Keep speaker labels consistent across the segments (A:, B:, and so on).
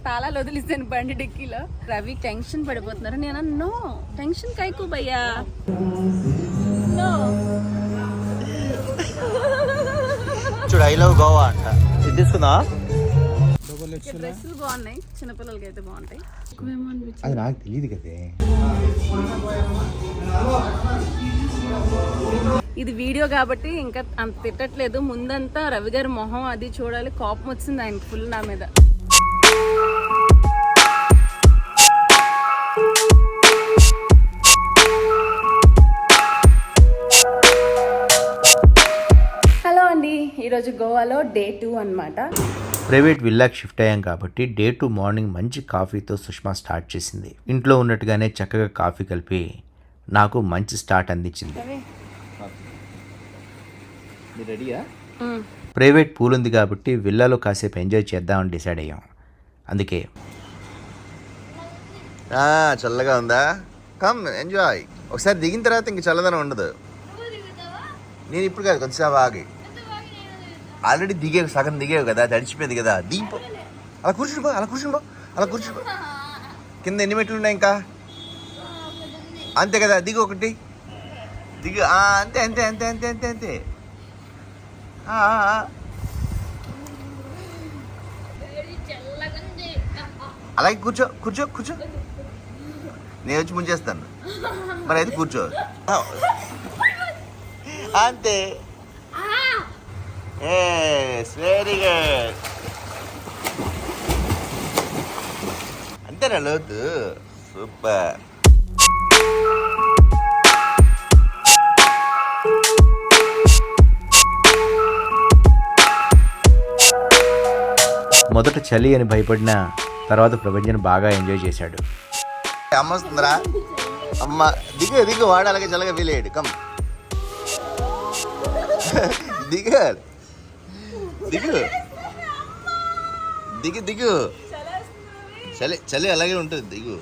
A: తాళాలు వదిలిస్తాను బండి డిక్కీలో. రవి టెన్షన్ పడిపోతున్నారు. నేను నో టెన్షన్ కైకు భయ్యా, నో.
B: చూడు ఐ లవ్ గోవా అంట. ఇది తీసుకుందా?
A: డ్రెస్సులు బాగున్నాయి, చిన్నపిల్లలకి అయితే బాగుంటాయి.
B: అది నాకు తెలియదు కదే.
A: ఇది వీడియో కాబట్టి ఇంకా అంత తిట్టట్లేదు. ముందంతా రవి గారి మొహం అది చూడాలి. కోపం వచ్చింది ఆయనకి ఫుల్ నా మీద. హలో అండి, ఈరోజు గోవాలో డే 2 అన్నమాట.
B: ప్రైవేట్ విల్లాకి షిఫ్ట్ అయ్యాం కాబట్టి డే 2 మార్నింగ్ మంచి కాఫీతో సుష్మా స్టార్ట్ చేసింది. ఇంట్లో ఉన్నట్టుగానే చక్కగా కాఫీ కలిపి నాకు మంచి స్టార్ట్ అందించింది. ప్రైవేట్ పూల్ ఉంది కాబట్టి విల్లాలో కాసేపు ఎంజాయ్ చేద్దామని డిసైడ్ అయ్యాం. అందుకే చల్లగా ఉందా, కమ్ ఎంజాయ్. ఒకసారి దిగిన తర్వాత ఇంక చల్లదనం ఉండదు. నేను ఇప్పుడు కాదు, కొంచెంసేపు ఆగి. ఆల్రెడీ దిగేవు, సగం దిగేవు కదా, తడిచిపోయింది కదా. దీపం అలా కూర్చునిపో, అలా కూర్చునిపో, అలా కూర్చునిపో. కింద ఎన్ని మెట్లు ఉన్నాయి ఇంకా? అంతే కదా, దిగు ఒకటి, దిగు. అంతే అంతే అంతే అంతే అంతే అంతే. అలాగే కూర్చో కూర్చో కూర్చో. నేను వచ్చి ముంచేస్తాను. మరి అయితే కూర్చో. అంతే, వెరీ గుడ్. అంతేనా లోతు? సూపర్. మొదట చలి అని భయపడిన తర్వాత ప్రపంచాన్ని బాగా ఎంజాయ్ చేశాడు. అమ్మ వస్తుందిరా, అమ్మ. దిగు దిగు, వాడు అలాగే చల్లగా ఫీల్ అయ్యాడు. కమ్ దిగు దిగు దిగు దిగు. చలి చలి అలాగే ఉంటుంది, దిగు.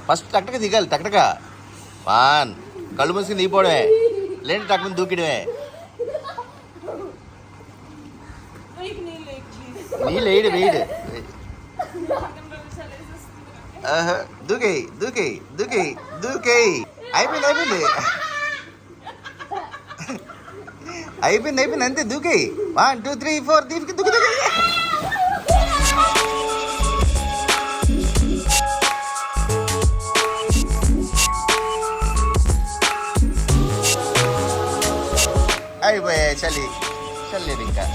B: ఫస్ట్ టక్టక దిగాలి, టక్టక. వాన్ కళ్ళు మూసుకుని దిగిపోవడమే, లేని టక్కుని దూకిడమే. నీళ్ళు వేయడు వేయడు. దూకేయి దూకేయి దూకేయి దూకేయి. అయిపోయింది అయిపోయింది అయిపోయింది అయిపోయింది, అంతే. దూకేయి. 1 2 3 4 దీనికి దూకి దూకి. అయిపోయాయి, చలి చల్లేదు ఇంకా.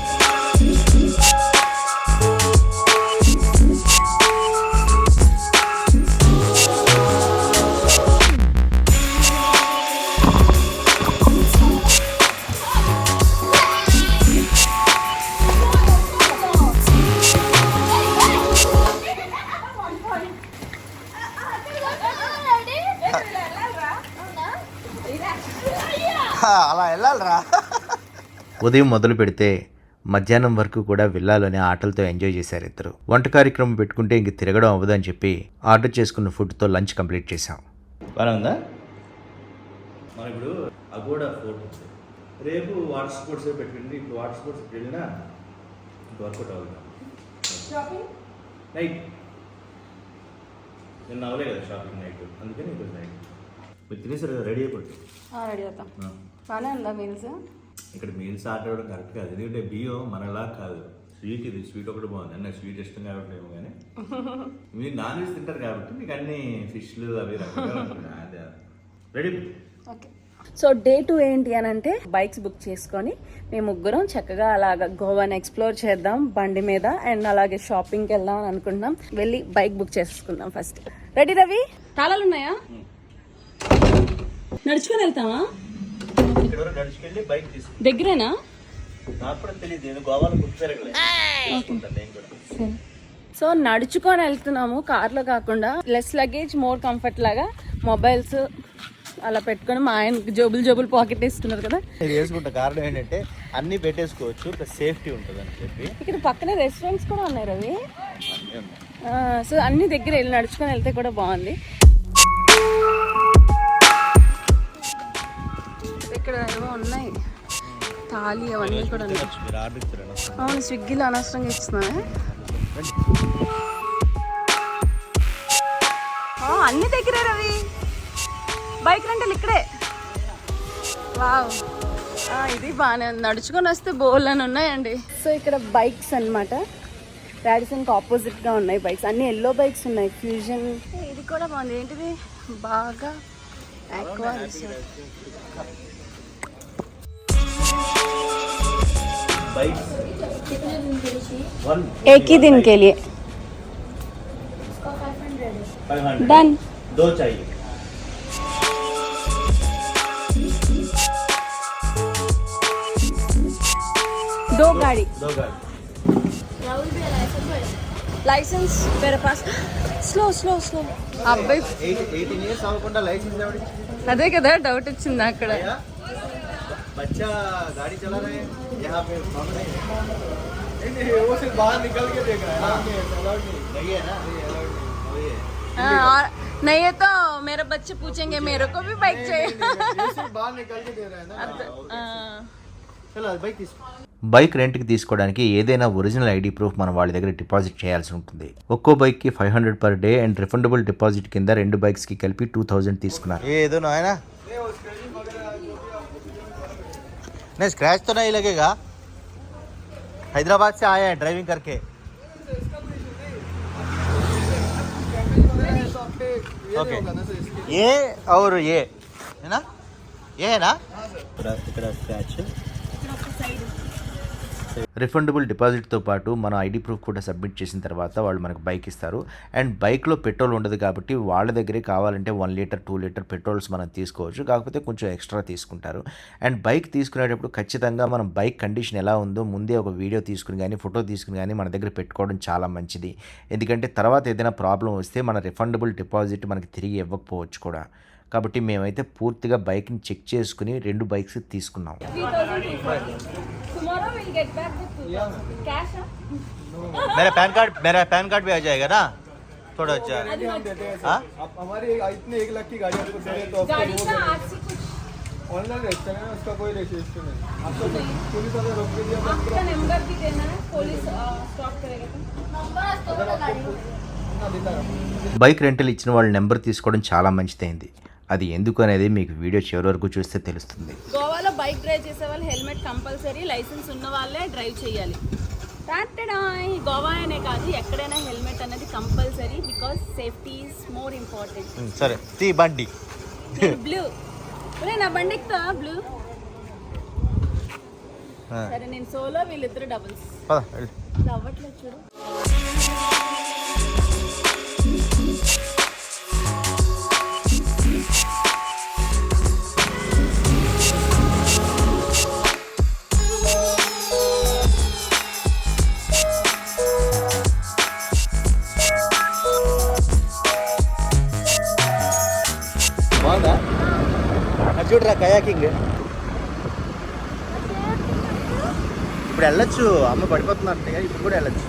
B: అలా వెళ్ళాలరా. ఉదయం మొదలు పెడితే మధ్యాహ్నం వరకు కూడా విల్లాలోనే ఆటలతో ఎంజాయ్ చేశారు ఇద్దరు. వంట కార్యక్రమం పెట్టుకుంటే ఇంక తిరగడం అవ్వదని చెప్పి ఆర్డర్ చేసుకున్న ఫుడ్తో లంచ్ కంప్లీట్ చేసాం. బాగా ఉందా?
C: మనం ఇప్పుడు అగోడా ఫోర్ట్ ఉంది, రేపు వాటర్ స్పోర్ట్స్ పెట్టుకుంటే ఇప్పుడు వాటర్ స్పోర్ట్స్ వెళ్ళినా వర్కౌట్ అవుతుంది. నైట్ నిన్న అవ్వలే కదా షాపింగ్ నైట్, అందుకని ఇప్పుడు నైట్ మీరు తినేసారు కదా, రెడీ అయిపోతుంది.
A: రెడీ అవుతాం. బాగానే ఉందా మీల్స్?
C: ఇక్కడ మీల్స్ ఆర్డర్ అవ్వడం కరెక్ట్ కాదు, ఎందుకంటే బియ్యం మనలా కాదు, స్వీట్. ఇది స్వీట్ ఒకటి బాగుంది, నాకు స్వీట్ ఇష్టం కాబట్టి ఏమో, కానీ మీరు నాన్ వెజ్ తింటారు కాబట్టి మీకు అన్ని ఫిష్లు అవి రకంగా ఉంటుంది. రెడీ.
A: ఓకే. సో డే 2 ఏంటి అని అంటే, బైక్స్ బుక్ చేసుకొని మేము ముగ్గురం చక్కగా అలాగ గోవాని ఎక్స్ప్లోర్ చేద్దాం బండి మీద, అండ్ అలాగే షాపింగ్కి వెళ్దాం అని అనుకుంటున్నాం. వెళ్ళి బైక్ బుక్ చేసుకుందాం ఫస్ట్. రెడీ రవి? తాళాలు ఉన్నాయా? నడుచుకొని వెళ్తామా? దగ్గరేనా? సో నడుచుకొని వెళ్తున్నాము, కార్లో కాకుండా. లెస్ లగేజ్ మోర్ కంఫర్ట్ లాగా మొబైల్స్ అలా పెట్టుకొని మా ఆయన జోబులు పాకెట్ వేసుకున్నారు కదా.
D: ఇది వేసుకుంటా కారణం ఏంటంటే అన్ని పెట్టేసుకోవచ్చు ప్లస్ సేఫ్టీ ఉంటుంది అని చెప్పి.
A: ఇక్కడ పక్కనే రెస్టారెంట్స్ కూడా ఉన్నాయి రవి. సో అన్ని దగ్గర వెళ్ళి నడుచుకొని వెళ్తే కూడా బాగుంది. ఇక్కడ ఏవో ఉన్నాయి థాలీ అవన్నీ కూడా ఉన్నాయి. అవును స్విగ్గీలో అనవసరంగా ఇస్తున్నానే. అన్ని దగ్గరే రవి. బైక్ రెంటల్ ఇక్కడే. వావ్ ఇది బాగానే ఉంది. నడుచుకొని వస్తే బోల్ అని ఉన్నాయండి. సో ఇక్కడ బైక్స్ అన్నమాట. రాడిసన్కి ఆపోజిట్గా ఉన్నాయి బైక్స్. అన్ని ఎల్లో బైక్స్ ఉన్నాయి. ఫ్యూజన్ ఇది కూడా బాగుంది. ఏంటిది బాగా ఆక్వా. एक ही दिन के लिए 500 डन.
D: 2 चाहिए.
A: 2 गाड़ी.
D: లైసెన్స్
A: मेरे पास. స్లో అబ్బాయి
D: 18 years అవ్వకుండా లైసెన్స్ ఎవరికి?
A: అదే కదా డౌట్ వచ్చింది అక్కడ.
D: बच्चा गाड़ी चला रहे हैं यहाँ पे नहीं वो सिर्फ बाहर निकल के देख रहा है. नहीं है ना.
A: और नहीं है तो मेरे बच्चे पूछेंगे मेरे को भी बाइक चाहिए.
D: सिर्फ बाहर निकल के दे रहा है ना. चलो बाइक తీసుకో.
B: బైక్ రెంట్కి తీసుకోవడానికి ఏదైనా ఒరిజినల్ ఐడి ప్రూఫ్ మనం వాళ్ళ దగ్గర డిపాజిట్ చేయాల్సి ఉంటుంది. ఒక్కో బైక్కి 500 per day and refundable deposit కింద 2 బైక్స్కి కలిపి 2000 తీసుకున్నారు.
D: ఏదో నాయనా नहीं स्क्रैच तो नहीं लगेगा. हैदराबाद से आए हैं ड्राइविंग करके. ओके ये और ये है ना. ये है ना. स्क्रैच
B: రిఫండబుల్ డిపాజిట్తో పాటు మన ఐడి ప్రూఫ్ కూడా సబ్మిట్ చేసిన తర్వాత వాళ్ళు మనకు బైక్ ఇస్తారు. అండ్ బైక్లో పెట్రోల్ ఉండదు కాబట్టి వాళ్ళ దగ్గరే కావాలంటే 1 లీటర్ 2 లీటర్ పెట్రోల్స్ మనం తీసుకోవచ్చు. కాకపోతే కొంచెం ఎక్స్ట్రా తీసుకుంటారు. అండ్ బైక్ తీసుకునేటప్పుడు ఖచ్చితంగా మనం బైక్ కండిషన్ ఎలా ఉందో ముందే ఒక వీడియో తీసుకుని కానీ ఫోటో తీసుకుని కానీ మన దగ్గర పెట్టుకోవడం చాలా మంచిది. ఎందుకంటే తర్వాత ఏదైనా ప్రాబ్లం వస్తే మన రిఫండబుల్ డిపాజిట్ మనకి తిరిగి ఇవ్వకపోవచ్చు కూడా. కాబట్టి మేమైతే పూర్తిగా బైక్ని చెక్ చేసుకుని 2 బైక్స్ తీసుకున్నాం.
D: मेरा पैन कार्ड भी आ जाएगा ना थोड़ा. अच्छा हमारी इतने 1 लाख की गाड़ी आपको चाहिए तो ऑनलाइन रजिस्टर है उसका कोई रजिस्ट्रेशन नहीं. आपको पुलिस वाले रोक के दिया. आपका नंबर भी देना है. पुलिस स्टॉप करेगा.
B: బైక్ రెంటల్ ఇచ్చిన వాళ్ళ నెంబర్ తీసుకోవడం చాలా మంచిదైంది. అది ఎందుకు అనేది మీకు వీడియో చివరి వరకు చూస్తే తెలుస్తుంది.
A: గోవాలో బైక్ డ్రైవ్ చేసే వాళ్ళు హెల్మెట్ కంపల్సరీ. లైసెన్స్ ఉన్న వాళ్ళే డ్రైవ్ చేయాలి. గోవా అనే కాదు ఎక్కడైనా హెల్మెట్ అనేది compulsory. Because safety is more important.
D: సరే తీ బండి.
A: బ్లూ నా బండి ఎక్కుతా బ్లూ. సరే నేను సోలో వీళ్ళిద్దరు డబుల్స్. అవ్వట్లేదు చూడు.
D: చూడరా కయాకింగ్. ఇప్పుడు వెళ్ళొచ్చు. అమ్మ పడిపోతున్నట్టు ఇప్పుడు కూడా వెళ్ళొచ్చు.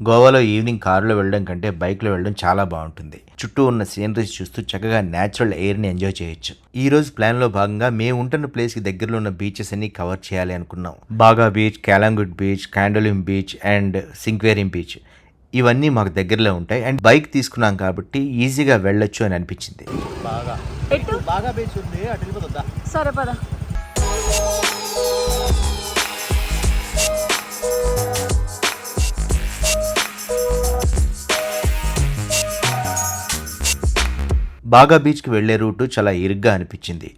B: గోవాలో ఈవినింగ్ కారులో వెళ్ళడం కంటే బైక్లో వెళ్ళడం చాలా బాగుంటుంది. చుట్టూ ఉన్న సీనరీస్ చూస్తూ చక్కగా న్యాచురల్ ఎయిర్ని ఎంజాయ్ చేయొచ్చు. ఈ రోజు ప్లాన్లో భాగంగా మేము ఉంటున్న ప్లేస్కి దగ్గరలో ఉన్న బీచెస్ అన్ని కవర్ చేయాలి అనుకున్నాం. బాగా beach, Calangute beach, Candolim beach and Sinquerim beach ఇవన్నీ మాకు దగ్గరలో ఉంటాయి. అండ్ బైక్ తీసుకున్నాం కాబట్టి ఈజీగా వెళ్ళొచ్చు అని అనిపించింది.
D: బాగా బీచ్ ఉంది అటు వెళ్ళిపోతుందా.
A: సరే పద.
B: బాగా బీచ్కి వెళ్లే రూటు చాలా ఇరుగ్గా అనిపించింది.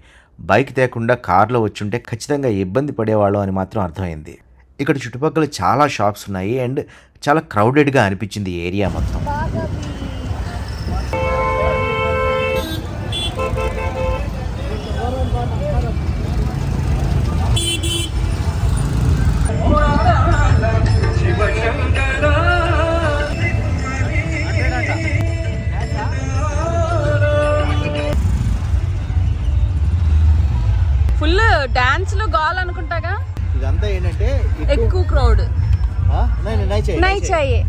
B: బైక్ తేకుండా కార్లో వచ్చుంటే ఖచ్చితంగా ఇబ్బంది పడేవాళ్ళం అని మాత్రం అర్థమైంది. ఇక్కడ చుట్టుపక్కల చాలా షాప్స్ ఉన్నాయి అండ్ చాలా క్రౌడెడ్గా అనిపించింది ఏరియా మొత్తం.
A: ఎక్కువ క్రౌడ్
D: నై చాయే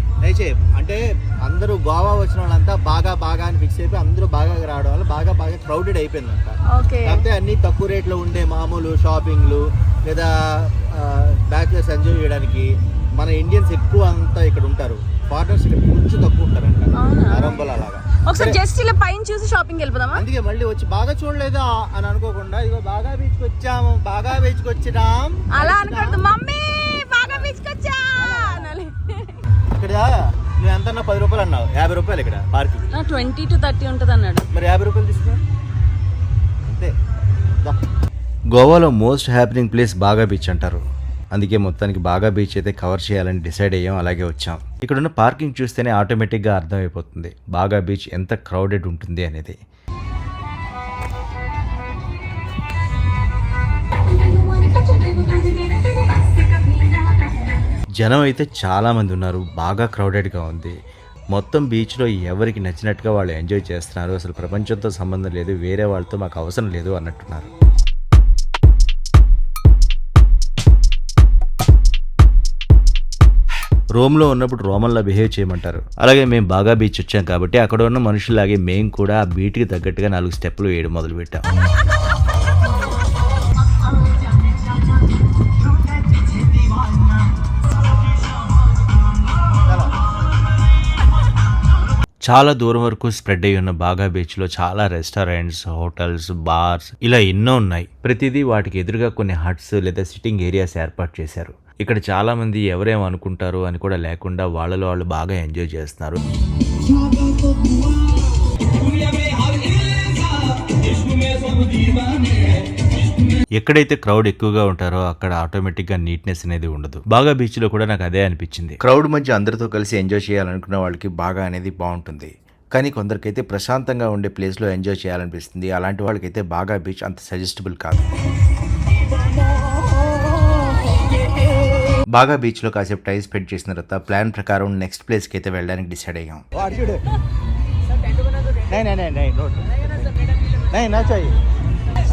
D: అంటే అందరూ గోవా వచ్చిన వాళ్ళంతా బాగా అని ఫిక్స్ అయిపోయి అందరూ బాగా రావడం వల్ల బాగా క్రౌడెడ్ అయిపోయిందంట. కాకపోతే అన్ని తక్కువ రేట్లో ఉండే మామూలు షాపింగ్లు లేదా బ్యాచులర్స్ ఎంజాయ్ చేయడానికి మన ఇండియన్స్ ఎక్కువ అంతా ఇక్కడ ఉంటారు. ఫారినర్స్ ఇక్కడ కొంచెం తక్కువ ఉంటారంట ఆరంభాలు అలాగా.
A: ఒకసారి జస్ట్ ఇలా పైన చూసి షాపింగ్ వెళ్ళిపోదామా?
D: అందుకే మళ్ళీ వచ్చి బాగా చూడలేదా అని అనుకోకుండా ఇగో బాగా బీచ్కి వచ్చాము, బాగా బీచ్కి వచ్చినాం
A: అలా అనుకోండి. మమ్మీ బాగా బీచ్కి వచ్చా
D: ఇక్కడ నువ్వు ఎంత అన్నా 10 రూపాయలు అన్నావు, 50 రూపాయలు ఇక్కడ పార్కింగ్.
A: 20 to 30 ఉంటుంది అన్నాడు.
D: మరి 50 రూపాయలు తీసుకున్నా అంతే.
E: గోవాలో మోస్ట్ హ్యాపెనింగ్ ప్లేస్ బాగా బీచ్ అంటారు. అందుకే మొత్తానికి బాగా బీచ్ అయితే కవర్ చేయాలని డిసైడ్ అయ్యాం, అలాగే వచ్చాం. ఇక్కడున్న పార్కింగ్ చూస్తేనే ఆటోమేటిక్గా అర్థమైపోతుంది బాగా బీచ్ ఎంత క్రౌడెడ్ ఉంటుంది అనేది. జనం అయితే చాలామంది ఉన్నారు, బాగా క్రౌడెడ్గా ఉంది. మొత్తం బీచ్లో ఎవరికి నచ్చినట్టుగా వాళ్ళు ఎంజాయ్ చేస్తున్నారు. అసలు ప్రపంచంతో సంబంధం లేదు, వేరే వాళ్ళతో మాకు అవసరం లేదు అన్నట్టున్నారు. రోమ్లో ఉన్నప్పుడు రోమన్లా బిహేవ్ చేయమంటారు. అలాగే మేము బాగా బీచ్ వచ్చాం కాబట్టి అక్కడ ఉన్న మనుషులాగే మేము కూడా ఆ బీట్కి తగ్గట్టుగా 4 స్టెప్పులు వేయడం మొదలుపెట్టాం. చాలా దూరం వరకు స్ప్రెడ్ అయి ఉన్న బాగా బీచ్లో చాలా రెస్టారెంట్స్, హోటల్స్, బార్స్ ఇలా ఎన్నో ఉన్నాయి. ప్రతిదీ వాటికి ఎదురుగా కొన్ని హట్స్ లేదా సిట్టింగ్ ఏరియాస్ ఏర్పాటు చేశారు. ఇక్కడ చాలా మంది ఎవరేం అనుకుంటారు అని కూడా లేకుండా వాళ్ళలో వాళ్ళు బాగా ఎంజాయ్ చేస్తున్నారు. ఎక్కడైతే క్రౌడ్ ఎక్కువగా ఉంటారో అక్కడ ఆటోమేటిక్ గా నీట్నెస్ అనేది ఉండదు. బాగా బీచ్ లో కూడా నాకు అదే అనిపించింది. క్రౌడ్ మధ్య అందరితో కలిసి ఎంజాయ్ చేయాలనుకున్న వాళ్ళకి బాగా అనేది బాగుంటుంది. కానీ కొందరికైతే ప్రశాంతంగా ఉండే ప్లేస్ లో ఎంజాయ్ చేయాలనిపిస్తుంది. అలాంటి వాళ్ళకైతే బాగా బీచ్ అంత సజెస్టబుల్ కాదు. బాగా బీచ్ లో కాసేపు టైం స్పెండ్ చేసిన తర్వాత ప్లాన్ ప్రకారం నెక్స్ట్ ప్లేస్ కి అయితే వెళ్ళడానికి డిసైడ్ అయ్యాం.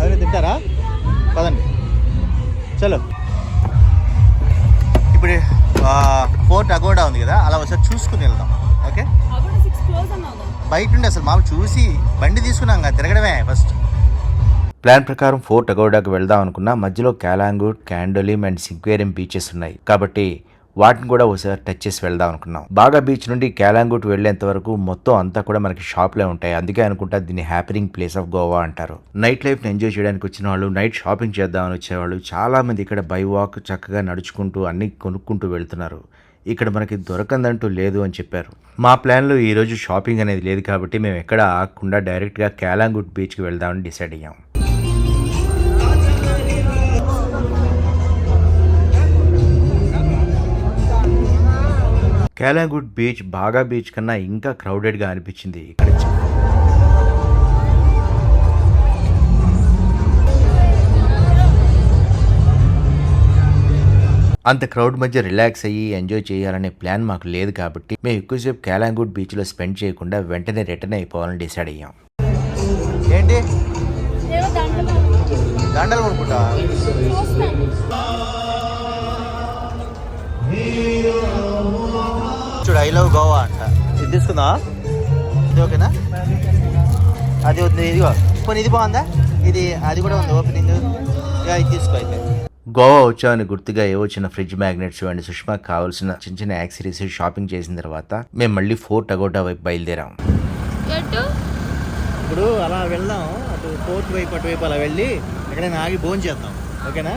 D: అవి తింటారా? పదండి చలో. ఇప్పుడు ఫోర్ట్ అగోడా ఉంది కదా, అలా ఒకసారి చూసుకుని వెళ్దాం. ఓకే, బయట నుండి అసలు మామూలు చూసి బండి తీసుకున్నాం కదా, తిరగడమే ఫస్ట్.
E: ప్లాన్ ప్రకారం ఫోర్ట్ అగోడాకి వెళ్దాం అనుకున్నా. మధ్యలో క్యాలాంగుట్, క్యాండోలిమ్ అండ్ సింక్వేరియం బీచెస్ ఉన్నాయి కాబట్టి వాటిని కూడా ఒకసారి టచ్ చేసి వెళ్దాం అనుకున్నాం. బాగా బీచ్ నుండి క్యాలాంగుట్ వెళ్లేంత వరకు మొత్తం అంతా కూడా మనకి షాప్లే ఉంటాయి. అందుకే అనుకుంటా దీన్ని హ్యాపెనింగ్ ప్లేస్ ఆఫ్ గోవా అంటారు. నైట్ లైఫ్ ని ఎంజాయ్ చేయడానికి వచ్చిన వాళ్ళు, నైట్ షాపింగ్ చేద్దామని వచ్చేవాళ్ళు చాలా మంది ఇక్కడ బై వాక్ చక్కగా నడుచుకుంటూ అన్ని కొనుక్కుంటూ వెళ్తున్నారు. ఇక్కడ మనకి దొరకందంటూ లేదు అని చెప్పారు. మా ప్లాన్లో ఈరోజు షాపింగ్ అనేది లేదు కాబట్టి మేము ఎక్కడ ఆగకుండా డైరెక్ట్గా క్యాలాంగుట్ బీచ్కి వెళ్దామని డిసైడ్ అయ్యాం. క్యాలాంగుట్ బీచ్ బాగా బీచ్ కన్నా ఇంకా క్రౌడెడ్గా అనిపించింది. ఇక్కడ అంత క్రౌడ్ మధ్య రిలాక్స్ అయ్యి ఎంజాయ్ చేయాలనే ప్లాన్ మాకు లేదు కాబట్టి మేము ఎక్కువసేపు క్యాలాంగుట్ బీచ్లో స్పెండ్ చేయకుండా వెంటనే రిటర్న్ అయిపోవాలని డిసైడ్ అయ్యాం.
D: ఏంటి దండలు కొనుక్కుంటా? చూడు, ఐ లవ్ గోవా అంట. ఇది తీసుకుందా? ఇది ఓకేనా? అది ఉంది, ఇదిగో కొన్ని. ఇది బాగుందా? ఇది అది కూడా ఉంది ఓపెనింగ్. ఇది తీసుకో అయితే.
E: గోవా వచ్చామని గుర్తుగా ఏవో చిన్న ఫ్రిడ్జ్ మ్యాగ్నెట్స్ అండ్ సుష్మాకి కావాల్సిన చిన్న చిన్న యాక్సరీస్ షాపింగ్ చేసిన తర్వాత మేము మళ్ళీ ఫోర్ట్ అగోడా వైపు బయలుదేరాం.
D: ఇప్పుడు అలా వెళ్దాం, అటు ఫోర్ట్ వైపు అటువైపు అలా వెళ్ళి ఎక్కడైనా ఆగి భోజనం చేద్దాం. ఓకేనా?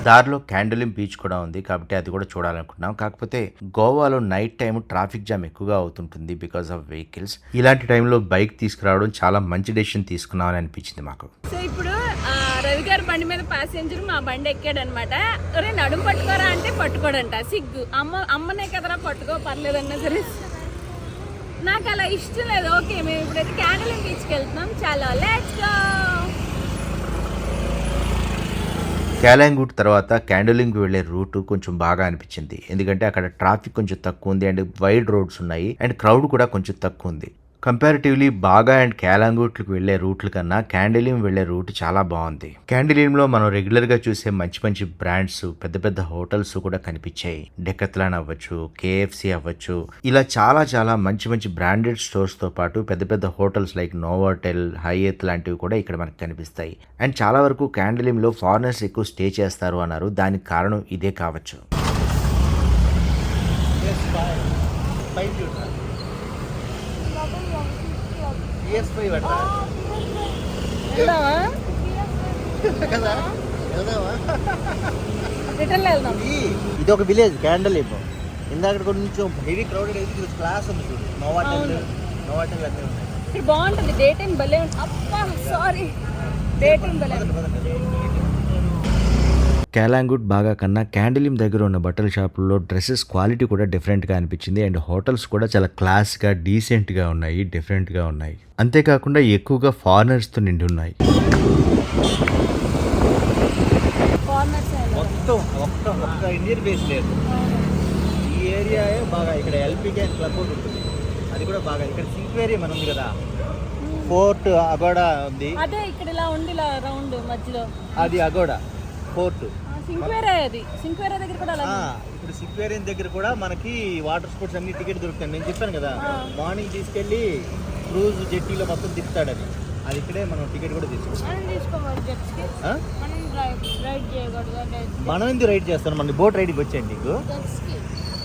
E: దారిలో క్యాండోలిమ్ బీచ్ కూడా ఉంది కాబట్టి అది కూడా చూడాలనుకుంటున్నాం. కాకపోతే గోవాలో నైట్ టైం ట్రాఫిక్ జామ్ ఎక్కువగా అవుతుంటుంది బికాస్ ఆఫ్ వెహికల్స్. ఇలాంటి టైంలో బైక్ తీసుకురావడం చాలా మంచి డెసిషన్ తీసుకున్నామని అనిపించింది మాకు.
A: సో ఇప్పుడు రవి గారి బండి మీద ప్యాసింజర్ మా బండి ఎక్కాడనమాట. నడుము పట్టుకోరా అంటే పట్టుకోడంట, సిగ్గు. అమ్మనే కదరా పట్టుకో పర్లేదన్నా సరే. నాకు అలా ఇష్టం లేదు. ఓకే, మేము ఇప్పుడైతే క్యాండోలిమ్ బీచ్కి వెళ్తున్నాం. చాలా లెట్స్ గో.
E: క్యాలాంగుట్ తర్వాత క్యాండోలింగ్కి వెళ్లే రూట్ కొంచెం బాగా అనిపించింది. ఎందుకంటే అక్కడ ట్రాఫిక్ కొంచెం తక్కువ ఉంది అండ్ వైడ్ రోడ్స్ ఉన్నాయి అండ్ క్రౌడ్ కూడా కొంచెం తక్కువ ఉంది. కంపారిటివ్లీ బాగా అండ్ క్యాలాంగూట్లకు వెళ్లే రూట్ల కన్నా క్యాండిలియం వెళ్లే రూట్ చాలా బాగుంది. క్యాండిలియంలో మనం రెగ్యులర్ గా చూసే మంచి మంచి బ్రాండ్స్, పెద్ద పెద్ద హోటల్స్ కూడా కనిపించాయి. డెకత్లాన్ అవ్వచ్చు, కేఎఫ్సి అవ్వచ్చు, ఇలా చాలా చాలా మంచి మంచి బ్రాండెడ్ స్టోర్స్ తో పాటు పెద్ద పెద్ద హోటల్స్ లైక్ నోవాటెల్, హైయత్ లాంటివి కూడా ఇక్కడ మనకు కనిపిస్తాయి. అండ్ చాలా వరకు క్యాండిలియంలో ఫారినర్స్ ఎక్కువ స్టే చేస్తారు అన్నారు. దానికి కారణం ఇదే కావచ్చు.
A: వెళ్దామా?
D: కదా వెళ్దామా?
A: రిటర్న్ వెళ్దాం.
D: ఇది ఒక విలేజ్ క్యాండల్ ఇవ్వం. ఇందాక కొంచెం హెవీ క్రౌడెడ్ అయితే క్లాస్ ఉంది చూడు. నోవాటెల్ అన్నీ ఉన్నాయి.
A: ఇక్కడ బాగుంటుంది. డే టైం భలే ఉంటుంది. అబ్బా సారీ, డే టైం భలే ఉంటుంది.
E: క్యాలాంగుట్ బాగా కన్నా క్యాండిలియం దగ్గర ఉన్న బట్టల షాపుల్లో డ్రెస్సెస్ క్వాలిటీ కూడా డిఫరెంట్గా అనిపించింది. అండ్ హోటల్స్ కూడా చాలా క్లాస్గా, డీసెంట్గా ఉన్నాయి, డిఫరెంట్గా ఉన్నాయి. అంతేకాకుండా ఎక్కువగా ఫారినర్స్తో నిండి ఉన్నాయి.
D: మొత్తం ఒక్క ఇండియన్ బేస్ లేదు. ఈ ఏరియా బాగా ఇక్కడ ఎల్పీకే అని క్లబ్ ఒకటి ఉంటుంది. అది కూడా బాగా ఇక్కడ సింక్వేరియం అని ఉంది కదా, ఫోర్ట్ అగోడా ఉంది.
A: అదే ఇక్కడ ఇలా ఉంది, ఇలా రౌండ్ మధ్యలో
D: అది అగోడా ఫోర్ట్.
A: సింక్వేరియా దగ్గర కూడా అలా
D: ఇప్పుడు సింక్వేరియం దగ్గర కూడా మనకి వాటర్ స్పోర్ట్స్ అన్ని టికెట్ దొరుకుతాయి. నేను చెప్పాను కదా, మార్నింగ్ తీసుకెళ్ళి క్రూజ్ జెట్టీలో మొత్తం తిప్పుతాడని. అది ఇక్కడే మనం టికెట్ కూడా తీసుకోవాలి. మనం ఎందుకు రైడ్ చేస్తాను? మన బోట్ రైడ్కి వచ్చాయండి నీకు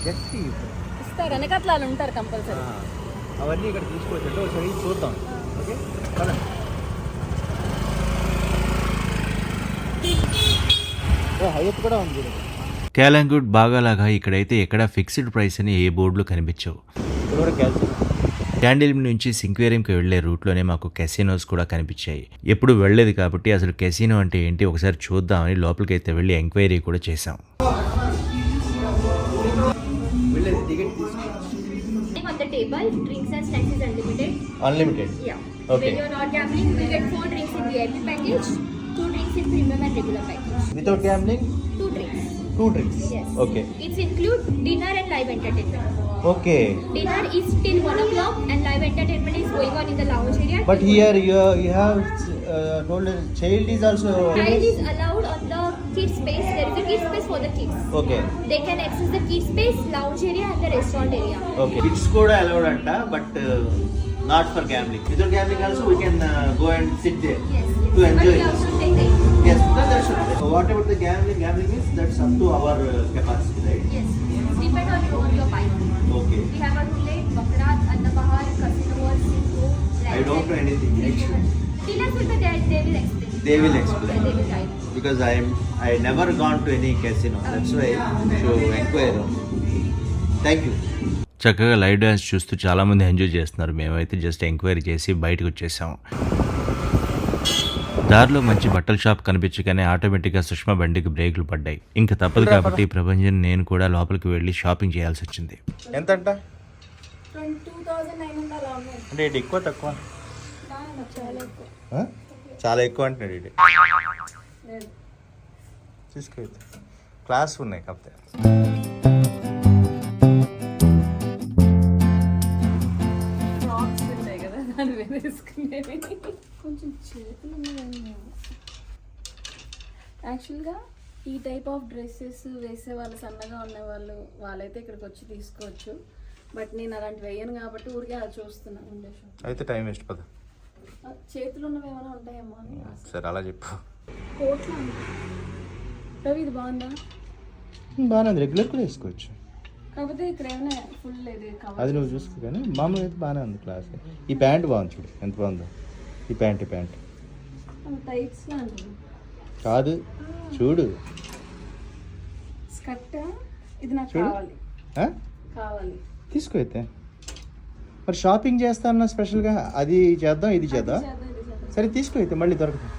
D: జెట్ స్కీ
A: ఇస్తారు. వెనకట్లా ఉంటారు కంపల్సరీ.
D: అవన్నీ ఇక్కడ తీసుకోవచ్చు. ఒకసారి చూద్దాం. ఓకే, హైయత్ కూడా ఉంది.
E: క్యాలాంగుట్ బాగాలాగా ఇక్కడైతే ఎక్కడ ఫిక్స్డ్ ప్రైస్ అని ఏ బోర్డులు కనిపించవు. క్యాండిలియం నుంచి సింక్వేరియంకి వెళ్లే రూట్లోనే మాకు కెసినోస్ కూడా కనిపించాయి. ఎప్పుడు వెళ్లేదు కాబట్టి అసలు కెసినో అంటే ఏంటి ఒకసారి చూద్దామని లోపలికి అయితే వెళ్ళి ఎంక్వైరీ కూడా చేసాం.
F: On the table, drinks and snacks is unlimited.
D: Unlimited.
F: Yeah.
D: Okay.
F: When you're not gambling, you get 4 drinks in VIP package, 2 drinks in premium and regular package.
D: Without gambling,
F: 2 drinks.
D: 2 drinks.
F: Yes.
D: Okay.
F: It's include dinner and live entertainment.
D: Okay.
F: Dinner is till 1 o'clock and live entertainment is going on in the lounge area.
D: But here you have told a child is also.
F: Child is allowed on the kids space. There is a kids space for the kids.
D: Okay.
F: They can access the kids space, lounge area and the restaurant area.
D: Okay. Kids కూడా allowed anta, but not for gambling. Without gambling also we can go and sit there.
F: Yes.
D: To enjoy.
F: But we have to take the
D: Yes, that should be. So what about the gambling? Gambling is that's up to our capacity, right?
F: Yes. Depend on your bike.
D: Okay.
F: We have a roulette, Baccarat, Andabahar, Casino World, Cinco,
D: I don't know anything actually.
F: Dealers will be there, they will explain.
D: They will explain.
F: Yeah, they will guide.
D: Because I never gone to any casino. That's why so inquire. Thank you.
E: చక్కగా live dance చూస్తూ చాలామంది enjoy చేస్తున్నారు. మేమైతే just enquiry చేసి బయటకు వచ్చేసాం. దారిలో మంచి బట్టల షాప్ కనిపించగానే ఆటోమేటిక్గా సుష్మా బండికి బ్రేకులు పడ్డాయి. ఇంకా తప్పదు కాబట్టి ప్రపంచం నేను కూడా లోపలికి వెళ్ళి షాపింగ్ చేయాల్సి వచ్చింది.
D: ఎంత అంట?
A: 2900 అలా ఉన్నాయి.
D: అంటే ఇది ఎక్కువ తక్కువ? చాలా ఎక్కువ అంటున్నాడు ఇది. తీసుకో, క్లాస్ ఉన్నాయి కాకపోతే.
A: ఫ్రాక్స్ ఉంటాయి కదా, దాన్ని వేసుకునేవి కొంచెం చేతులు ఉన్నాయి. యాక్చువల్గా ఈ టైప్ ఆఫ్ డ్రెస్సెస్ వేసే వాళ్ళు, సన్నగా ఉండేవాళ్ళు, వాళ్ళైతే ఇక్కడికి వచ్చి తీసుకోవచ్చు. బట్ నేను అలాంటి వేయను కాబట్టి ఊరికే అలా చూస్తున్నాను. ఉండే షాప్
D: అయితే టైం వేస్ట్ పద.
A: చేతులు ఉన్నవి ఏమైనా ఉంటాయేమో అని.
D: సరే అలా చెప్పు.
A: కోట్లు రవి, ఇది బాగుందా?
D: బాగానే, రెగ్యులర్ కూడా వేసుకోవచ్చు.
A: కాకపోతే ఇక్కడ ఏమైనా ఫుల్ ఇది కవర్.
D: అది నువ్వు చూసుకో, కానీ మామూలుగా అయితే బాగానే ఉంది క్లాస్. ఈ ప్యాంట్ బాగుంది చూడు, ఎంత బాగుందో. ఈ ప్యాంట్
A: టైట్స్ లాంటిది
D: కాదు, చూడు.
A: స్కర్ట్ ఇది నాకు
D: చూడు.
A: కావాలి.
D: తీసుకో అయితే. మరి షాపింగ్ చేస్తాను స్పెషల్గా, అది చేద్దాం ఇది చేద్దాం. సరే తీసుకో అయితే, మళ్ళీ దొరకదు.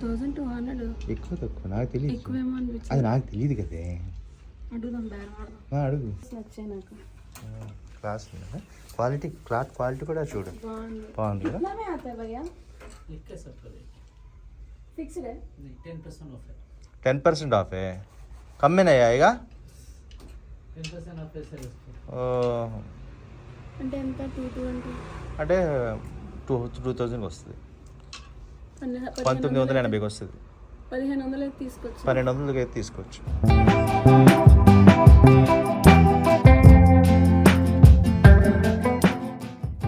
A: 2200
D: ఎక్కువ తక్కువ నాకు తెలియదు.
A: ఎక్కువేమో అనిపించింది.
D: అది నాకు తెలియదు కదే.
A: అడుగుదాం, బేరం
D: అడుగు.
A: నచ్చాయి నాకు.
D: క్లాస్ ఉంది, క్వాలిటీ, క్లాత్ క్వాలిటీ కూడా చూడు, బాగుంది కదా.
A: कितना में आता है भैया? फिक्स्ड है
G: 10% ऑफ है.
D: 10% ऑफ है, कम में नहीं आएगा?
G: 10% ऑफ है सर इसको.
A: అంటే ఎంత 220
D: అంటే 2000 వస్తుంది, 1980కి వస్తుంది,
A: 1500 తీసుకొచ్చి
D: 1200కి అయితే తీసుకోవచ్చు.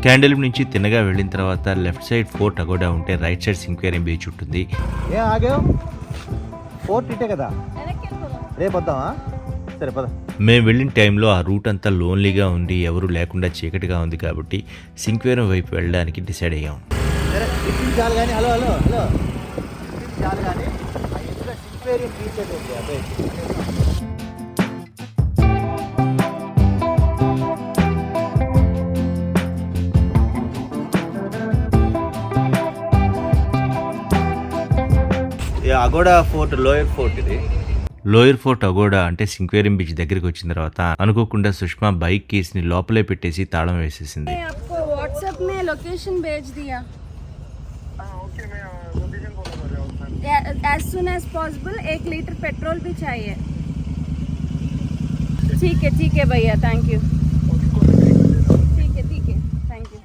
E: క్యాండిల్ నుంచి తిన్నగా వెళ్ళిన తర్వాత లెఫ్ట్ సైడ్ ఫోర్ట్ అగోడా ఉంటే రైట్ సైడ్ సింక్వేరియం బీచ్ ఉంటుంది.
D: ఏ ఆగావు? ఫోర్ట్ ఇటే కదా, రేపు వద్దామా? సరే పద.
E: మేము వెళ్ళిన టైంలో ఆ రూట్ అంతా లోన్లీగా ఉంది, ఎవరు లేకుండా చీకటిగా ఉంది కాబట్టి సింక్వేరియం వైపు వెళ్ళడానికి డిసైడ్ అయ్యాం.
D: సరే టిఫిన్ చాలు కానీ, హలో హలో హలో, టిఫిన్ చాలు కానీ ఆ ఎదురుగా సింక్వేరియం బీచ్ అయితే ఉంది అబ్బాయి. అగోడా ఫోర్ట్ లోయర్ ఫోర్ట్ ఇది.
E: లోయర్ ఫోర్ట్ అగోడా అంటే సింక్వేరియం బీచ్ దగ్గరికి వచ్చిన తర్వాత అనుకోకుండా సుష్మా బైక్ కీస్ ని లోపలే పెట్టేసి తాళం వేసేసింది.
A: आपको व्हाट्सएप में लोकेशन भेज दिया. As soon as possible 1 litre petrol भी चाहिए. ठीक है भैया, थैंक यू. ठीक है थैंक यू.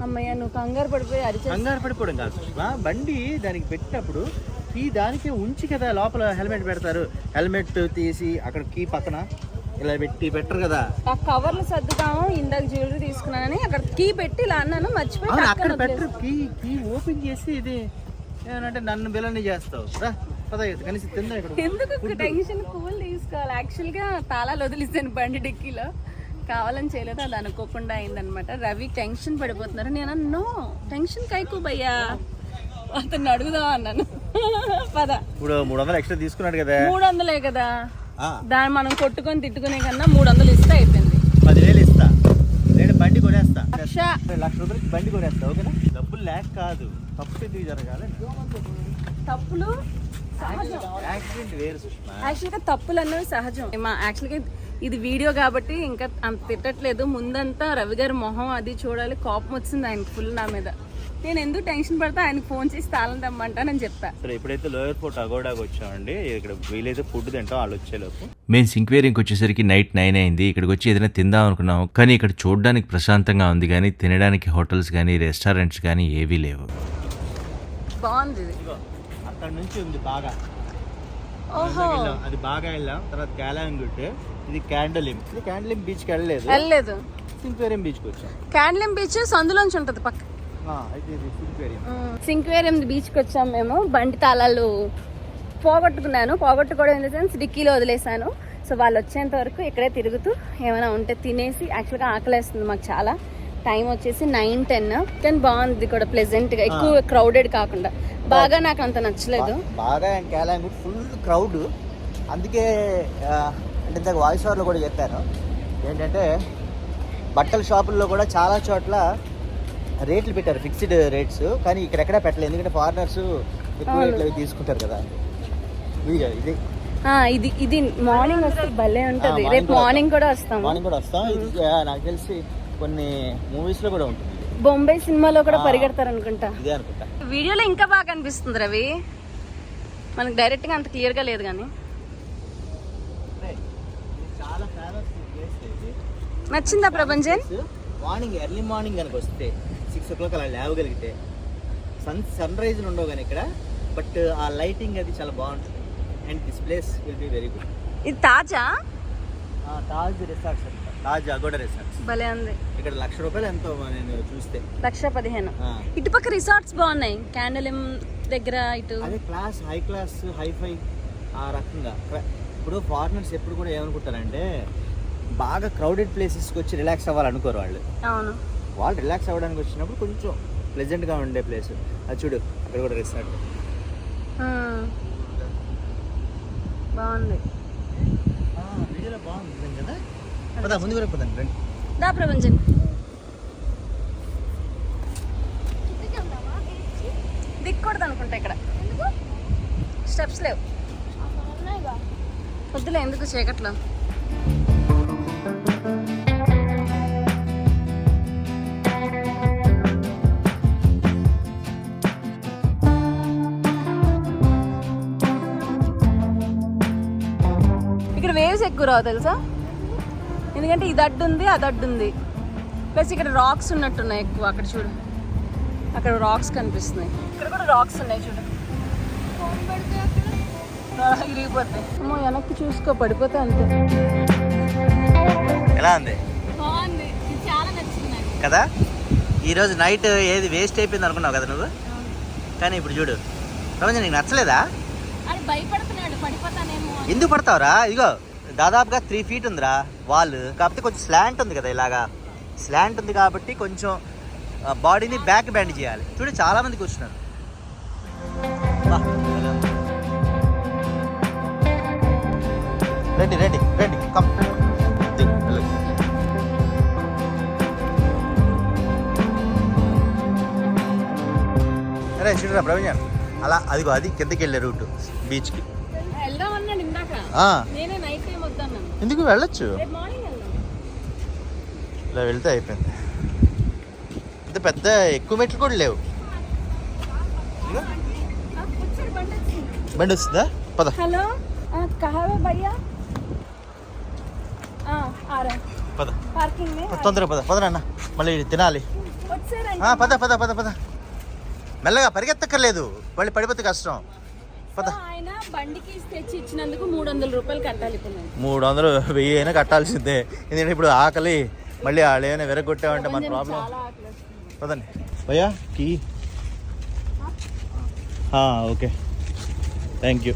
A: అమ్మయ్య నువ్వు కంగారు పడిపోయి అరిచేసి
D: కంగారు పడిపోవడం కాదు సుష్మా, బండి దానికి పెట్టినప్పుడు కీ దానికే ఉంచి కదా లోపల హెల్మెట్ పెడతారు. హెల్మెట్ తీసి అక్కడ కీ పక్కన ఇలా పెట్టరు కదా.
A: ఆ కవర్లు సర్దుతాము. ఇందాక జ్యువెలరీ తీసుకున్నానని అక్కడ కీ పెట్టి ఇలా అన్నాను, మర్చిపోయి
D: అక్కడ పెట్టరు. కీ ఓపెన్ చేసి ఇది ఏమంటే నన్ను బిలని చేస్తావు. పద కనీసం తిందా ఇక్కడ.
A: ఎందుకు టెన్షన్ కూల్ తీసుకోవాలి. యాక్చువల్గా తాళాలు వదిలిస్తాను బండి డిక్కీలో, కావాలని చేయలేదు, అది అనుకోకుండా అయిందనమాట. రవి టెన్షన్ పడిపోతున్నారు. నేను నో టెన్షన్ కైకు భయ్యా, అతన్ని అడుగుదాం అన్నాను. పద.
D: ఇప్పుడు 300 ఎక్స్ట్రా తీసుకున్నాడు కదా.
A: 300 కదా, దాన్ని మనం కొట్టుకొని తిట్టుకునే కన్నా 300 ఇస్తే అయిపోయింది.
D: 10,000 ఇస్తా, నేను బండి కొనేస్తా.
A: 1,00,000
D: రూపాయలకి బండి కొనేస్తా, ఓకేనా? డబ్బులు లేక కాదు, తప్పు ఎందుకు జరగాలి?
A: తప్పులు
D: యాక్సిడెంట్ వేరు సుష్మా.
A: యాక్చువల్గా తప్పులు అన్నవి సహజం. యాక్చువల్గా ఇది వీడియో కాబట్టి ఇంకా అంత తిట్టట్లేదు. ముందంతా రవి గారి మొహం అది చూడాలి. కోపం వచ్చింది ఆయనకి ఫుల్ నా మీద. నేను ఎందుకు టెన్షన్ పడతా, ఆయనకు ఫోన్ చేసి తాళం తెమ్మంటానని చెప్పా.
D: సరే ఇప్పుడైతే లోయర్ ఫోర్ట్ అగోడాకి వచ్చామండి. ఇక్కడ వీలైతే ఫుడ్ తింటాం వాళ్ళు వచ్చేలోపు.
E: మేము సింక్వేరియంకి వచ్చేసరికి నైట్ 9 అయింది. ఇక్కడికి వచ్చి ఏదైనా తిందాం అనుకున్నాం, కానీ ఇక్కడ చూడడానికి ప్రశాంతంగా ఉంది కానీ తినడానికి హోటల్స్ కానీ రెస్టారెంట్స్ కానీ ఏవీ లేవు.
A: బాగుంది ఇది.
D: అక్కడ నుంచి ఉంది బాగా,
A: ఓహో
D: అది బాగా వెళ్ళాం. తర్వాత క్యాలాంగుట్, ఇది క్యాండలిం. ఇది క్యాండలిం బీచ్కి
A: వెళ్ళలేదు,
D: సింక్వేరియం బీచ్కి వచ్చాం.
A: క్యాండ్లిం బీచ్ సందులోంచి ఉంటది పక్క.
D: అయితే ఇది సింక్వేరియం.
A: సింక్వేరియం బీచ్కి వచ్చాం మేము. బండి తాళాలు పోగొట్టుకోవడం ఇన్ ద సెన్స్ డిక్కీలో వదిలేసాను. సో వాళ్ళు వచ్చేంత వరకు ఇక్కడే తిరుగుతూ ఏమైనా ఉంటే తినేసి, యాక్చువల్గా ఆకలేస్తుంది మాకు చాలా. టైం వచ్చేసి 9-10. కానీ బాగుంది కూడా, ప్లెజెంట్గా, ఎక్కువ క్రౌడెడ్ కాకుండా. బాగా నాకు అంత నచ్చలేదు.
D: బాగా క్యాలాంగుట్ ఫుల్ క్రౌడ్. అందుకే అంటే ఇంతకు వాయిస్ ఓవర్లో కూడా చెప్పాను ఏంటంటే, బట్టల షాపుల్లో కూడా చాలా చోట్ల రేట్లు పెట్టారు, ఫిక్స్డ్ రేట్స్. కానీ ఇక్కడెక్కడా పెట్టలేదు, ఎందుకంటే ఫారినర్స్ ఎక్కువ రేట్లు అవి తీసుకుంటారు కదా. ఇది
A: ఇది మార్నింగ్ వస్తే భలే ఉంటుంది. రేపు మార్నింగ్ కూడా వస్తాం.
D: ఇది నాకు తెలిసి కొన్ని మూవీస్ లో కూడా ఉంటుంది.
A: బొంబాయి సినిమాలో కూడా పరిగెడతారు అనుకుంటా.
D: ఇదే అనుకుంటా.
A: వీడియోలో ఇంకా బాగా అనిపిస్తుంది రవి, మనకు డైరెక్ట్ గా అంత క్లియర్ గా లేదు కానీ.
D: చాలా ఫేమస్ ప్లేస్ ఇది.
A: నచ్చిందా ప్రభంజన్?
D: మార్నింగ్ ఎర్లీ మార్నింగ్ కనుక వస్తే 6 o'clock అలా లేవగలిగితే సన్ రైజ్ ఉండవు కానీ ఇక్కడ, బట్ ఆ లైటింగ్ అది చాలా బాగుంటుంది. And this place will be very good.
A: ఇది తాజా
D: తాజ్ రిసార్ట్స్, తాజ్ అగోడా రిసార్ట్స్
A: భలే ఉంది.
D: ఇక్కడ ₹1,00,000 ఎంతో నేను చూస్తే.
A: 1,15,000. ఇటుపక్క రిసార్ట్స్ బాగున్నాయి, క్యాండలిం దగ్గర ఇటు.
D: అదే క్లాస్, హై క్లాస్, హైఫై ఆ రకంగా. ఇప్పుడు ఫారినర్స్ ఎప్పుడు కూడా ఏమనుకుంటారంటే, బాగా క్రౌడెడ్ ప్లేసెస్కి వచ్చి రిలాక్స్ అవ్వాలనుకోరు వాళ్ళు.
A: అవును,
D: వాళ్ళు రిలాక్స్ అవ్వడానికి వచ్చినప్పుడు కొంచెం ప్లెజెంట్గా ఉండే ప్లేస్ అది. చూడు అక్కడ కూడా రిసార్ట్
A: బాగుంది.
D: వీడియోలో బాగుంది కదా. పదా ముందు కూడా పోతాను రండి.
A: దా ప్రభంజన్. దిక్కూడదు అనుకుంటా ఇక్కడ, స్టెప్స్ లేవు. వద్దులే, ఎందుకు చీకట్లో. ఇక్కడ వేవ్స్ ఎక్కువ రావు తెలుసా. ఎందుకంటే ఇది అడ్డు ఉంది, అది అడ్డు ఉంది. ప్లస్ ఇక్కడ రాక్స్ ఉన్నట్టున్నాయి ఎక్కువ. అక్కడ చూడు, అక్కడ రాక్స్ కనిపిస్తున్నాయి. ఇక్కడ కూడా రాక్స్ ఉన్నాయి చూడు. ఇరిగిపోతాయి. అమ్మో వెనక్కి చూసుకో, పడిపోతే అంతే.
D: ఎలా ఉంది
A: బాగుంది, ఇది చాలా నచ్చింది నాకు
D: కదా? ఈరోజు నైట్ ఏది వేస్ట్ అయిపోయింది అనుకున్నావు కదా నువ్వు, కానీ ఇప్పుడు చూడు ప్రపంచం నీకు నచ్చలేదా?
A: అది భయపడుతున్నాడు పడిపోతానేమో.
D: ఎందుకు పడతావురా? ఇదిగో దాదాపుగా 3 feet ఉందిరా వాల్, కాకపోతే కొంచెం స్లాంట్ ఉంది కదా, ఇలాగా స్లాంట్ ఉంది కాబట్టి కొంచెం బాడీని బ్యాక్ బెండ్ చేయాలి. చూడు చాలా మంది కూర్చున్నారు. బా, రెడీ రెడీ రెడీ కమ్. అరే చూడరా ప్రవీణ్, అలా అదిగో అది కిందకి వెళ్ళే రూట్ బీచ్కి.
A: వెళ్దాం అన్నాడు ఇందాక, నేనే నైట్ టైం వద్దన్నాను.
D: ఎందుకు వెళ్ళొచ్చు,
A: రేపు మార్నింగ్ వెళ్దాం.
D: ఇలా వెళ్తే అయిపోయింది. ఇంత పెద్ద ఎక్కువ మెట్లు కూడా లేవు. బండి వస్తుందా? పద.
A: హలో కహా హై భయ్యా? ఆ రే
D: పద
A: పార్కింగ్ మే.
D: తొందరగా పద. పద నాన్న, మళ్ళీ తినాలి.
A: వచ్చారండి.
D: పద పద పద పద. మెల్లగా పరిగెత్తక్కర్లేదు, మళ్ళీ పడిపోతే కష్టం. పద.
A: ఆయన బండికి తెచ్చి ఇచ్చినందుకు 300 రూపాయలు కట్టాలి ఇప్పుడు నేను.
D: 300 1000 అయినా కట్టాల్సిందే. ఎందుకంటే ఇప్పుడు ఆకలి, మళ్ళీ వాళ్ళు ఏమైనా విరగొట్టామంటే మన ప్రాబ్లం.
A: చాలా ఆకలేస్తుంది.
D: పదండి భయ్యా. Key okay, thank you.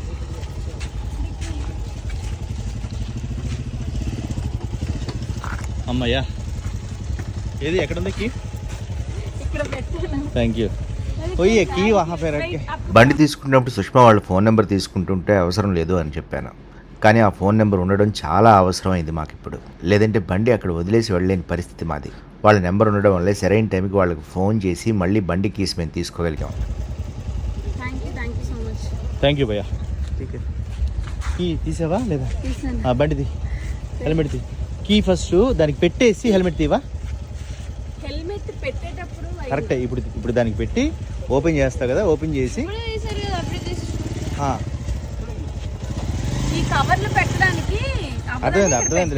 D: అమ్మయ్యా, ఏది ఎక్కడుంది కీ?
A: ఇక్కడ పెట్టాను.
D: Thank you. పోయి కీ వహా పే రఖ్ కే.
E: బండి తీసుకున్నప్పుడు సుష్మా వాళ్ళ ఫోన్ నెంబర్ తీసుకుంటుంటే అవసరం లేదు అని చెప్పాను. కానీ ఆ ఫోన్ నెంబర్ ఉండడం చాలా అవసరమైంది మాకు ఇప్పుడు. లేదంటే బండి అక్కడ వదిలేసి వెళ్ళలేని పరిస్థితి మాది. వాళ్ళ నెంబర్ ఉండడం వల్లే సరైన టైంకి వాళ్ళకి ఫోన్ చేసి మళ్ళీ బండి కీస్ మేము తీసుకోగలిగాం.
A: Thank you so much.
D: Thank you భయ్యా. కీ తీసావా లేదా? బండిది హెల్మెట్ది కీ ఫస్ట్ దానికి పెట్టేసి హెల్మెట్ తీవా.
A: హెల్మెట్ పెట్టేటప్పుడు
D: కరెక్ట్. ఇప్పుడు దానికి పెట్టి ఓపెన్ చేస్తావు కదా, ఓపెన్ చేసి
A: ఈ కవర్లు పెట్టడానికి
D: అర్థమైంది.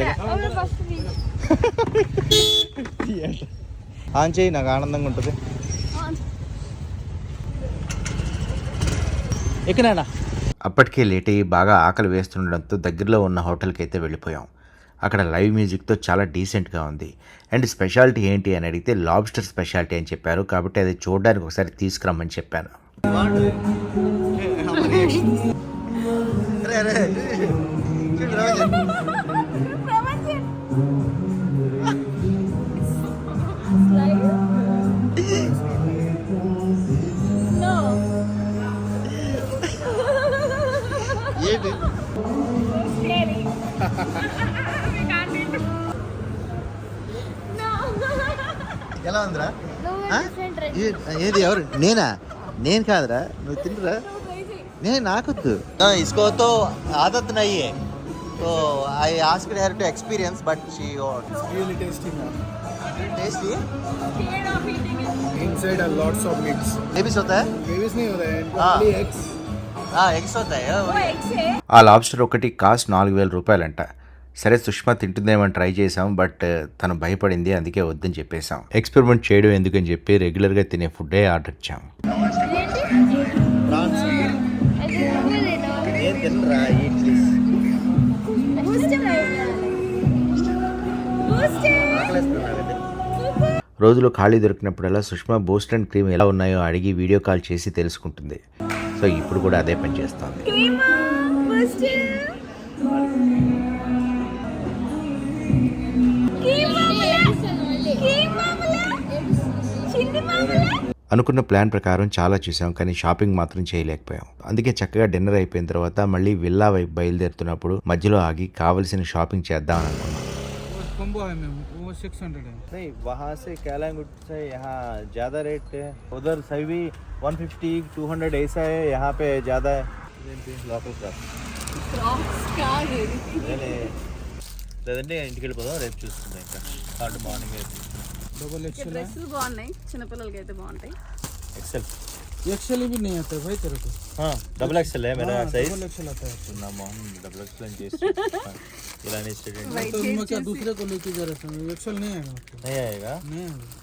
D: ఆన్ చేయి, నాకు ఆనందంగా ఉంటుంది. ఎక్కనా?
E: అప్పటికే లేట్ అయ్యి బాగా ఆకలి వేస్తుండడంతో దగ్గరలో ఉన్న హోటల్కి అయితే వెళ్ళిపోయాం. అక్కడ లైవ్ మ్యూజిక్తో చాలా డీసెంట్గా ఉంది. అండ్ స్పెషాలిటీ ఏంటి అని అడిగితే లాబ్స్టర్ స్పెషాలిటీ అని చెప్పారు. కాబట్టి అది చూడడానికి ఒకసారి తీసుకురమ్మని చెప్పాను.
D: ఏంటి ఎలా ఉందిరా? ఏది ఎవరు? నేనా? నేను కాదురా, నువ్వు తింటురా. నేను నాకొద్దు. इसको तो आदत नहीं है, तो I asked her to experience, but she
G: Really tasty, man.
D: tasty.
G: Inside are lots of meats.
D: Babies होता है?
G: Babies नहीं होता है,
D: हाँ.
G: only eggs.
D: eggs होता है.
E: ఆ లాబ్స్టర్ ఒకటి కాస్ట్ 4000 రూపాయలంట. సరే సుష్మా తింటుందేమని ట్రై చేసాం, బట్ తను భయపడింది, అందుకే వద్దని చెప్పేశాం. ఎక్స్పెరిమెంట్ చేయడం ఎందుకని చెప్పి రెగ్యులర్గా తినే ఫుడ్డే ఆర్డర్ ఇచ్చాం.
D: Prawns. నేను తినరా, eat this.
E: రోజులో ఖాళీ దొరికినప్పుడల్లా సుష్మా బూస్ట్ అండ్ క్రీమ్ ఎలా ఉన్నాయో అడిగి వీడియో కాల్ చేసి తెలుసుకుంటుంది. సో ఇప్పుడు కూడా అదే పని చేస్తుంది. అనుకున్న ప్లాన్ ప్రకారం చాలా చూసాం, కానీ షాపింగ్ మాత్రం చేయలేకపోయాం. అందుకే చక్కగా డిన్నర్ అయిపోయిన తర్వాత మళ్ళీ విల్లా వైపు బయలుదేరుతున్నప్పుడు మధ్యలో ఆగి కావలసిన షాపింగ్ చేద్దాం అనుకున్నాం.
G: Combo है मैम, वो 600 है.
D: नहीं, वहाँ से कैलांगुट से यहाँ ज़्यादा रेट है. उधर सही भी 150 200 ऐसा है, यहाँ पे ज़्यादा है. లోకల్ లేదంటే ఇంటికి వెళ్ళిపోదాం, రేపు చూసుకుందాం. ఇంకా కాబట్టి మార్నింగ్
G: डबल एक्सेल है.
A: డ్రెస్సులు బాగున్నాయి, చిన్నపిల్లలకి అయితే బాగుంటాయి.
D: एक्सेल
G: एक्सेल भी नहीं आता है भाई तेरे को.
D: डबल एक्सएल है मेरा साइज।
G: डबल एक्सएल आता है।
D: ना मोहन डबल एक्सएल चेस्ट ఇలా नहीं स्टूडेंट
G: तो मैं क्या दूसरे को लेके जा रहा था, एक्सएल नहीं आएगा आपको।
D: नहीं आएगा।
G: नहीं आएगा।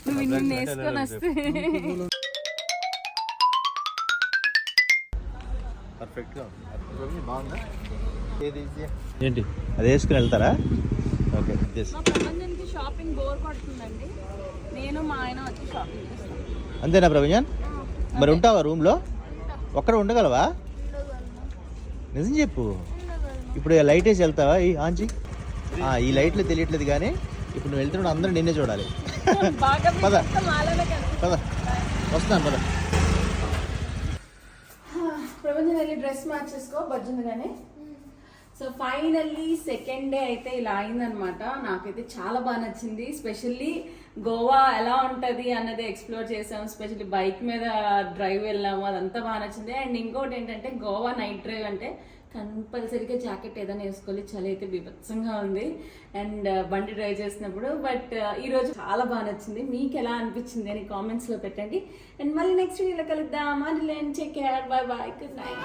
A: నువ్వు ఇన్ని వేసుకొని వస్తే
D: పర్ఫెక్ట్ గా ఉంది బాగుందా ఏది ఏంటి అది వేసుకుని వెళ్తారా ఓకే
A: మా ప్రపంచానికి షాపింగ్ బోర్ కొడుతుందండి, నేను మా ఆయన వచ్చి షాపింగ్ చేస్తాం.
D: అంతేనా ప్రవీణ్ మరి ఉంటావా రూమ్ లో ఒక్కడ ఉండగలవా నిజం చెప్పు ఇప్పుడు లైట్ వేసి వెళ్తావా ఈ ఆంజీ ఈ లైట్లు తెలియట్లేదు కానీ ఇప్పుడు నువ్వు వెళ్తున్నాడు అందరూ నిన్నే చూడాలి
A: బాగా
D: పద
A: మాలనే కనిపిస్తుంది.
D: పద వస్తాను పద
A: ప్రపంచం వెళ్ళి డ్రెస్ మార్చేసుకో బజ్జుందిగానే. సో ఫైనల్లీ సెకండ్ డే అయితే ఇలా అయిందనమాట. నాకైతే చాలా బాగా నచ్చింది. స్పెషల్లీ గోవా ఎలా ఉంటుంది అన్నది ఎక్స్ప్లోర్ చేసాము. స్పెషల్లీ బైక్ మీద డ్రైవ్ వెళ్ళాము, అదంతా బాగా నచ్చింది. అండ్ ఇంకోటి ఏంటంటే గోవా నైట్ డ్రైవ్ అంటే కంపల్సరీగా జాకెట్ ఏదైనా వేసుకోవాలి, చలి అయితే బీభత్సంగా ఉంది అండ్ బండి డ్రైవ్ చేసినప్పుడు. బట్ ఈరోజు చాలా బాగా నచ్చింది. మీకు ఎలా అనిపించింది అని కామెంట్స్లో పెట్టండి. అండ్ మళ్ళీ నెక్స్ట్ వీడియోలో కలుద్దాం. And take care, by by, good night.